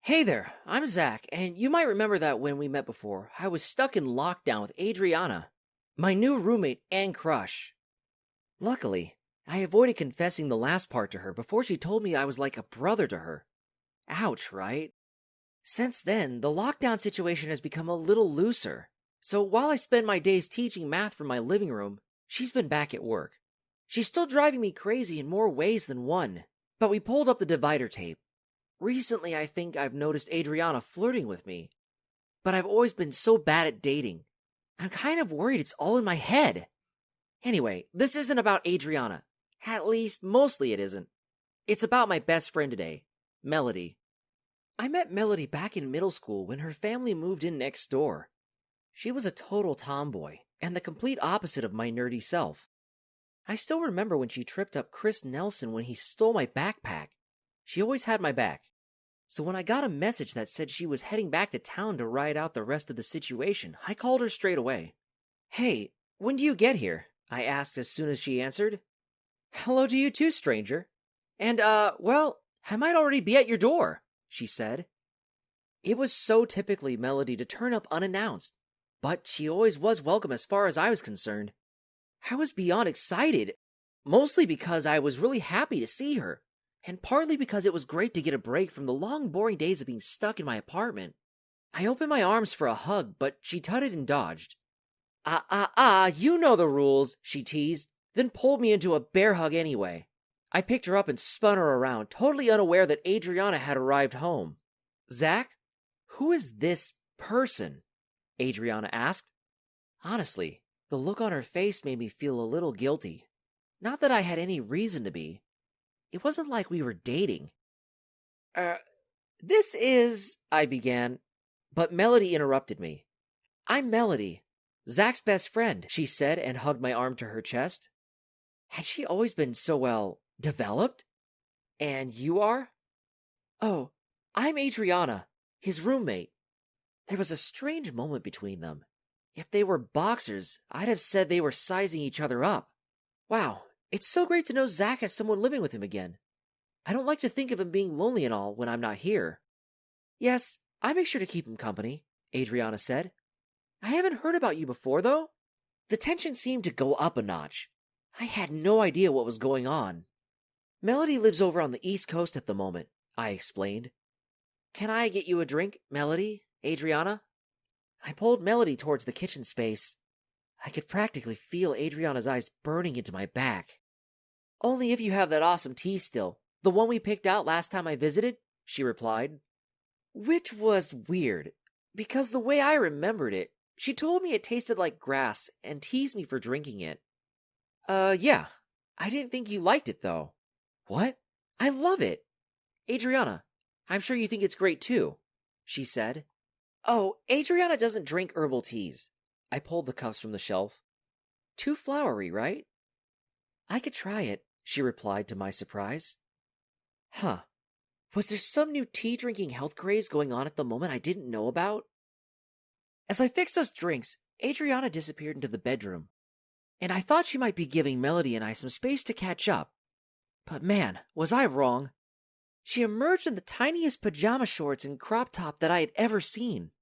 Hey there, I'm Zach, and you might remember that when we met before, I was stuck in lockdown with Adriana, my new roommate and crush. Luckily, I avoided confessing the last part to her before she told me I was like a brother to her. Ouch, right? Since then, the lockdown situation has become a little looser. So while I spend my days teaching math from my living room, she's been back at work. She's still driving me crazy in more ways than one, but we pulled up the divider tape. Recently, I think I've noticed Adriana flirting with me, but I've always been so bad at dating. I'm kind of worried it's all in my head. Anyway, this isn't about Adriana. At least, mostly it isn't. It's about my best friend today, Melody. I met Melody back in middle school when her family moved in next door. She was a total tomboy, and the complete opposite of my nerdy self. I still remember when she tripped up Chris Nelson when he stole my backpack. She always had my back. So when I got a message that said she was heading back to town to ride out the rest of the situation, I called her straight away. "Hey, when do you get here?" I asked as soon as she answered. "Hello to you too, stranger. And, well, I might already be at your door," she said. It was so typically Melody to turn up unannounced, but she always was welcome as far as I was concerned. I was beyond excited, mostly because I was really happy to see her, and partly because it was great to get a break from the long, boring days of being stuck in my apartment. I opened my arms for a hug, but she tutted and dodged. You know the rules," she teased, then pulled me into a bear hug anyway. I picked her up and spun her around, totally unaware that Adriana had arrived home. "Zach, who is this person?" Adriana asked. Honestly, the look on her face made me feel a little guilty. Not that I had any reason to be. It wasn't like we were dating. This is, I began, but Melody interrupted me. "I'm Melody, Zach's best friend," she said and hugged my arm to her chest. Had she always been so, well, developed? "And you are?" "Oh, I'm Adriana, his roommate." There was a strange moment between them. If they were boxers, I'd have said they were sizing each other up. Wow, it's so great to know Zach has someone living with him again. I don't like to think of him being lonely and all when I'm not here. "Yes, I make sure to keep him company," Adriana said. "I haven't heard about you before, though." The tension seemed to go up a notch. I had no idea what was going on. "Melody lives over on the East Coast at the moment," I explained. "Can I get you a drink, Melody, Adriana?" I pulled Melody towards the kitchen space. I could practically feel Adriana's eyes burning into my back. "Only if you have that awesome tea still, the one we picked out last time I visited," she replied. Which was weird, because the way I remembered it, she told me it tasted like grass and teased me for drinking it. Yeah. I didn't think you liked it, though." "What? I love it." "Adriana, I'm sure you think it's great, too," she said. "Oh, Adriana doesn't drink herbal teas." I pulled the cups from the shelf. "Too flowery, right?" "I could try it," she replied to my surprise. Huh. Was there some new tea-drinking health craze going on at the moment I didn't know about? As I fixed us drinks, Adriana disappeared into the bedroom, and I thought she might be giving Melody and I some space to catch up. But man, was I wrong. She emerged in the tiniest pajama shorts and crop top that I had ever seen.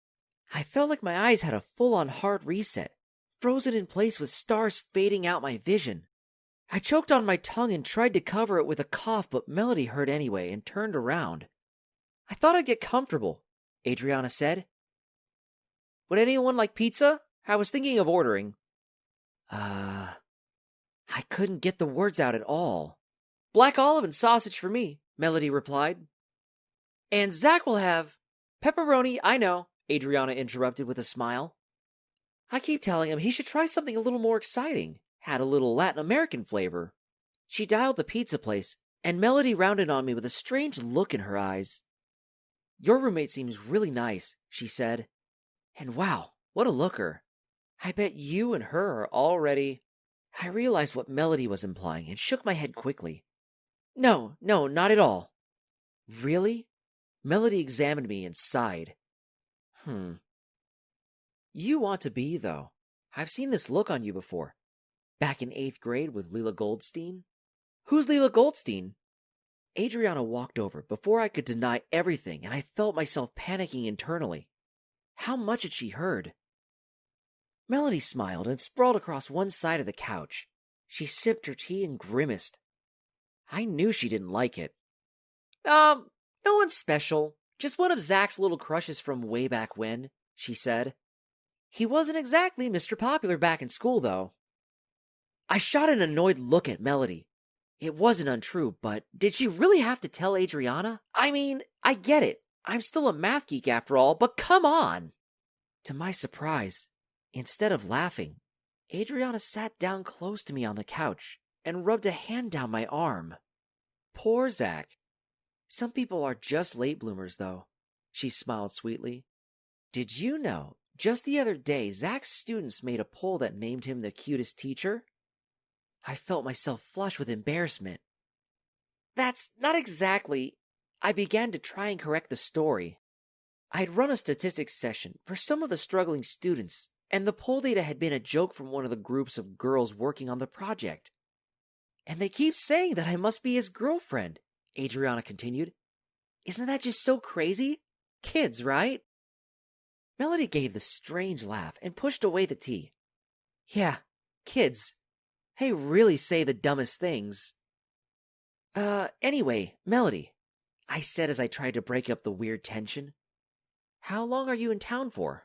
I felt like my eyes had a full-on hard reset, frozen in place with stars fading out my vision. I choked on my tongue and tried to cover it with a cough, but Melody heard anyway and turned around. "I thought I'd get comfortable," Adriana said. "Would anyone like pizza? I was thinking of ordering." I couldn't get the words out at all. "Black olive and sausage for me," Melody replied. "And Zach will have..." "Pepperoni, I know," Adriana interrupted with a smile. I keep telling him he should try something a little more exciting, had a little Latin American flavor. She dialed the pizza place, and Melody rounded on me with a strange look in her eyes. "Your roommate seems really nice," she said. "And wow, what a looker. I bet you and her are already..." I realized what Melody was implying and shook my head quickly. No, not at all." "Really?" Melody examined me and sighed. "You want to be, though. I've seen this look on you before. Back in 8th grade with Leela Goldstein." "Who's Leela Goldstein?" Adriana walked over before I could deny everything, and I felt myself panicking internally. How much had she heard? Melody smiled and sprawled across one side of the couch. She sipped her tea and grimaced. I knew she didn't like it. No one special. Just one of Zach's little crushes from way back when, she said. He wasn't exactly Mr. Popular back in school, though. I shot an annoyed look at Melody. It wasn't untrue, but did she really have to tell Adriana? I mean, I get it. I'm still a math geek after all, but come on! To my surprise, instead of laughing, Adriana sat down close to me on the couch and rubbed a hand down my arm. Poor Zach. Some people are just late bloomers, though. She smiled sweetly. Did you know, just the other day, Zach's students made a poll that named him the cutest teacher? I felt myself flush with embarrassment. That's not exactly... I began to try and correct the story. I'd run a statistics session for some of the struggling students, and the poll data had been a joke from one of the groups of girls working on the project. And they keep saying that I must be his girlfriend, Adriana continued. Isn't that just so crazy? Kids, right? Melody gave the strange laugh and pushed away the tea. Yeah, kids. They really say the dumbest things. Anyway, Melody, I said as I tried to break up the weird tension. How long are you in town for?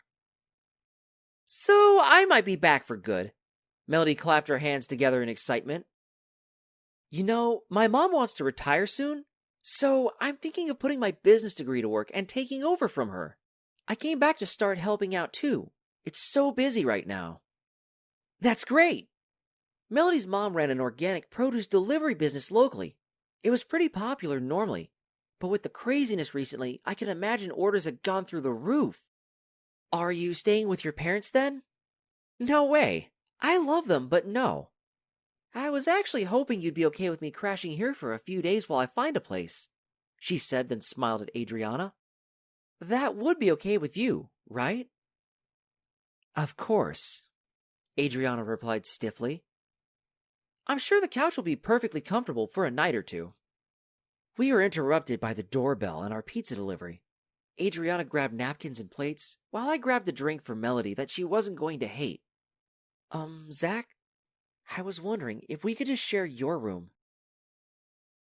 So I might be back for good. Melody clapped her hands together in excitement. You know, my mom wants to retire soon, so I'm thinking of putting my business degree to work and taking over from her. I came back to start helping out too. It's so busy right now. That's great! Melody's mom ran an organic produce delivery business locally. It was pretty popular normally, but with the craziness recently, I can imagine orders had gone through the roof. Are you staying with your parents then? No way. I love them, but no. I was actually hoping you'd be okay with me crashing here for a few days while I find a place, she said, then smiled at Adriana. That would be okay with you, right? Of course, Adriana replied stiffly. I'm sure the couch will be perfectly comfortable for a night or two. We were interrupted by the doorbell and our pizza delivery. Adriana grabbed napkins and plates, while I grabbed a drink for Melody that she wasn't going to hate. Zach, I was wondering if we could just share your room.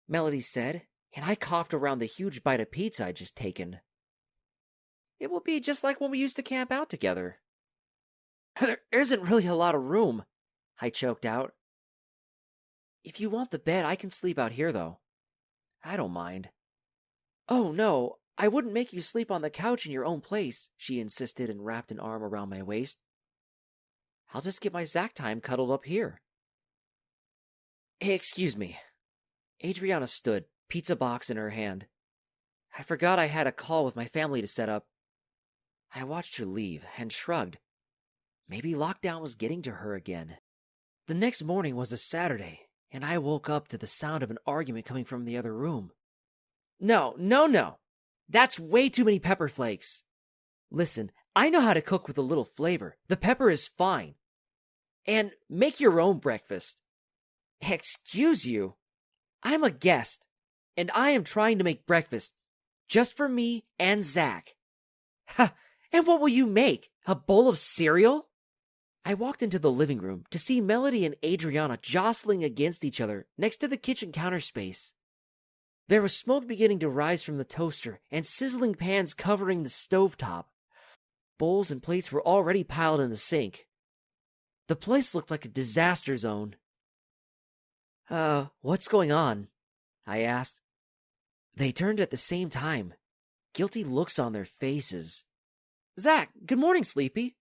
Melody said, and I coughed around the huge bite of pizza I'd just taken. It will be just like when we used to camp out together. There isn't really a lot of room, I choked out. If you want the bed, I can sleep out here, though. I don't mind. Oh, no, I wouldn't make you sleep on the couch in your own place, she insisted and wrapped an arm around my waist. I'll just get my Zach time cuddled up here. Hey, excuse me. Adriana stood, pizza box in her hand. I forgot I had a call with my family to set up. I watched her leave and shrugged. Maybe lockdown was getting to her again. The next morning was a Saturday, and I woke up to the sound of an argument coming from the other room. No. That's way too many pepper flakes. Listen, I know how to cook with a little flavor. The pepper is fine. And make your own breakfast. Excuse you? I'm a guest, and I am trying to make breakfast, just for me and Zach. Ha! And what will you make? A bowl of cereal? I walked into the living room to see Melody and Adriana jostling against each other next to the kitchen counter space. There was smoke beginning to rise from the toaster and sizzling pans covering the stovetop. Bowls and plates were already piled in the sink. The place looked like a disaster zone. What's going on? I asked. They turned at the same time, guilty looks on their faces. Zach, good morning, Sleepy.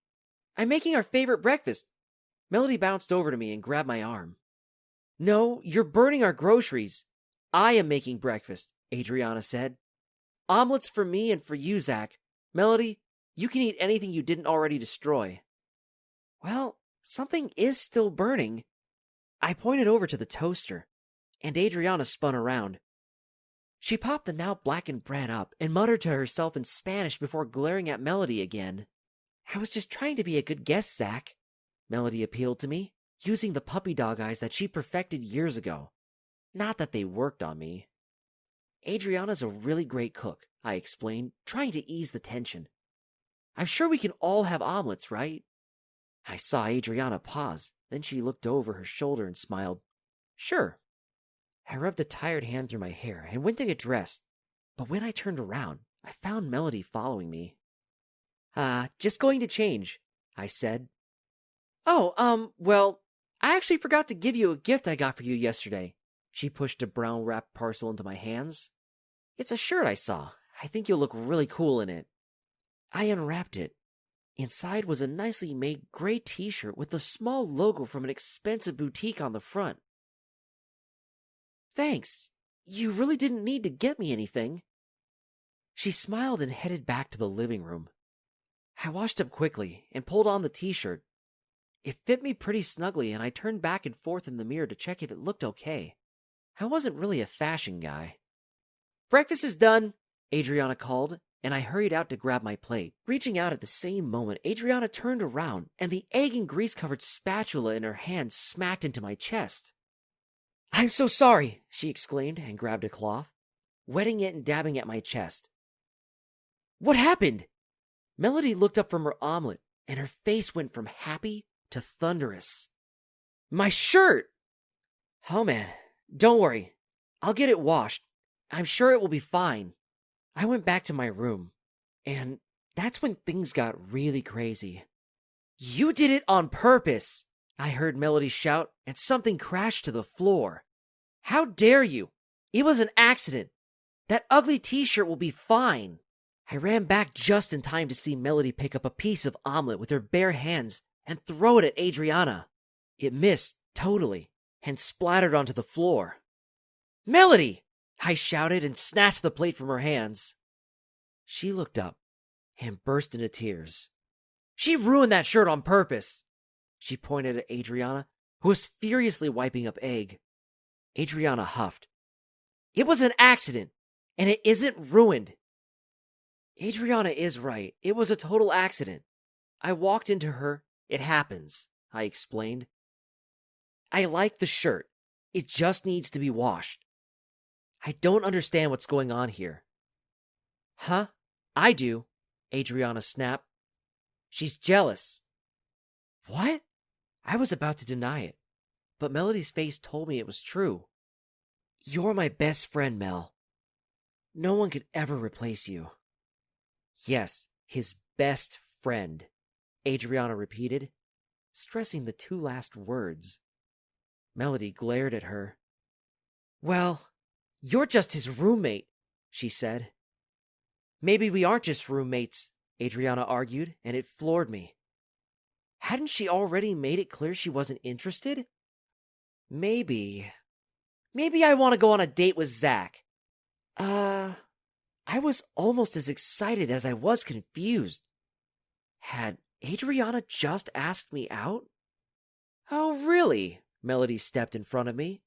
I'm making our favorite breakfast. Melody bounced over to me and grabbed my arm. No, you're burning our groceries. I am making breakfast, Adriana said. Omelets for me and for you, Zach. Melody, you can eat anything you didn't already destroy. Well, something is still burning. I pointed over to the toaster, and Adriana spun around. She popped the now blackened bread up and muttered to herself in Spanish before glaring at Melody again. I was just trying to be a good guest, Zach. Melody appealed to me, using the puppy dog eyes that she perfected years ago. Not that they worked on me. Adriana's a really great cook, I explained, trying to ease the tension. I'm sure we can all have omelets, right? I saw Adriana pause, then she looked over her shoulder and smiled. Sure. I rubbed a tired hand through my hair and went to get dressed, but when I turned around, I found Melody following me. Just going to change, I said. Oh, well, I actually forgot to give you a gift I got for you yesterday. She pushed a brown wrapped parcel into my hands. It's a shirt I saw. I think you'll look really cool in it. I unwrapped it. Inside was a nicely made gray t-shirt with a small logo from an expensive boutique on the front. Thanks. You really didn't need to get me anything. She smiled and headed back to the living room. I washed up quickly and pulled on the t-shirt. It fit me pretty snugly, and I turned back and forth in the mirror to check if it looked okay. I wasn't really a fashion guy. Breakfast is done, Adriana called, and I hurried out to grab my plate. Reaching out at the same moment, Adriana turned around, and the egg and grease-covered spatula in her hand smacked into my chest. I'm so sorry, she exclaimed and grabbed a cloth, wetting it and dabbing at my chest. What happened? Melody looked up from her omelet, and her face went from happy to thunderous. My shirt! Oh man, don't worry. I'll get it washed. I'm sure it will be fine. I went back to my room, and that's when things got really crazy. You did it on purpose! I heard Melody shout, and something crashed to the floor. How dare you? It was an accident. That ugly t-shirt will be fine. I ran back just in time to see Melody pick up a piece of omelet with her bare hands and throw it at Adriana. It missed, totally, and splattered onto the floor. Melody! I shouted and snatched the plate from her hands. She looked up and burst into tears. She ruined that shirt on purpose. She pointed at Adriana, who was furiously wiping up egg. Adriana huffed. It was an accident, and it isn't ruined. Adriana is right. It was a total accident. I walked into her. It happens, I explained. I like the shirt. It just needs to be washed. I don't understand what's going on here. Huh? I do, Adriana snapped. She's jealous. What? I was about to deny it, but Melody's face told me it was true. You're my best friend, Mel. No one could ever replace you. Yes, his best friend, Adriana repeated, stressing the two last words. Melody glared at her. Well, you're just his roommate, she said. Maybe we aren't just roommates, Adriana argued, and it floored me. Hadn't she already made it clear she wasn't interested? Maybe I want to go on a date with Zach. I was almost as excited as I was confused. Had Adriana just asked me out? Oh, really? Melody stepped in front of me.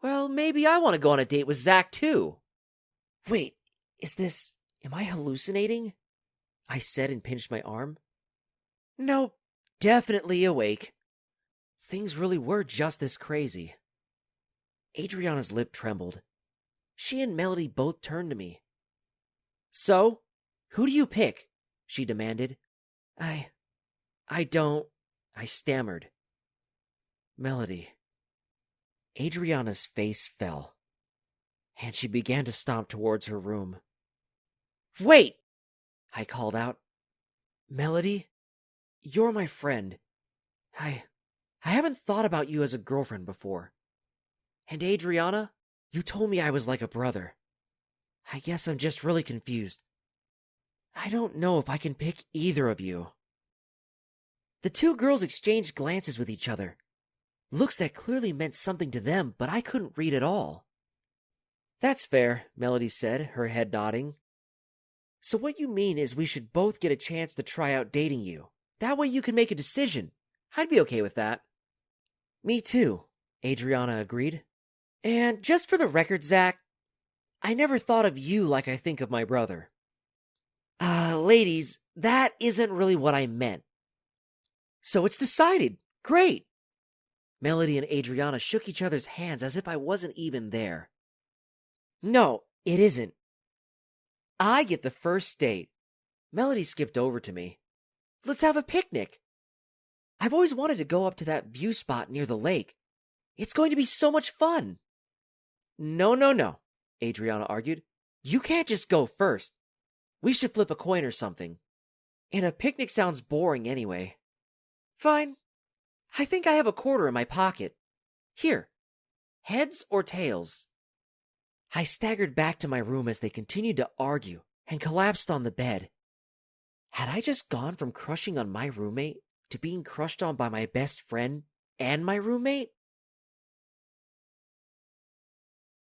Well, maybe I want to go on a date with Zach, too. Wait, am I hallucinating? I said and pinched my arm. Nope, definitely awake. Things really were just this crazy. Adriana's lip trembled. She and Melody both turned to me. So, who do you pick? She demanded. I stammered. Melody. Adriana's face fell, and she began to stomp towards her room. Wait! I called out. Melody, you're my friend. I haven't thought about you as a girlfriend before. And Adriana, you told me I was like a brother. I guess I'm just really confused. I don't know if I can pick either of you. The two girls exchanged glances with each other. Looks that clearly meant something to them, but I couldn't read at all. That's fair, Melody said, her head nodding. So what you mean is we should both get a chance to try out dating you. That way you can make a decision. I'd be okay with that. Me too, Adriana agreed. And just for the record, Zach, I never thought of you like I think of my brother. Ladies, that isn't really what I meant. So it's decided. Great. Melody and Adriana shook each other's hands as if I wasn't even there. No, It isn't. I get the first date. Melody skipped over to me. Let's have a picnic. I've always wanted to go up to that view spot near the lake. It's going to be so much fun. No, no, no, Adriana argued. You can't just go first. We should flip a coin or something. And a picnic sounds boring anyway. Fine. I think I have a quarter in my pocket. Here. Heads or tails? I staggered back to my room as they continued to argue and collapsed on the bed. Had I just gone from crushing on my roommate to being crushed on by my best friend and my roommate?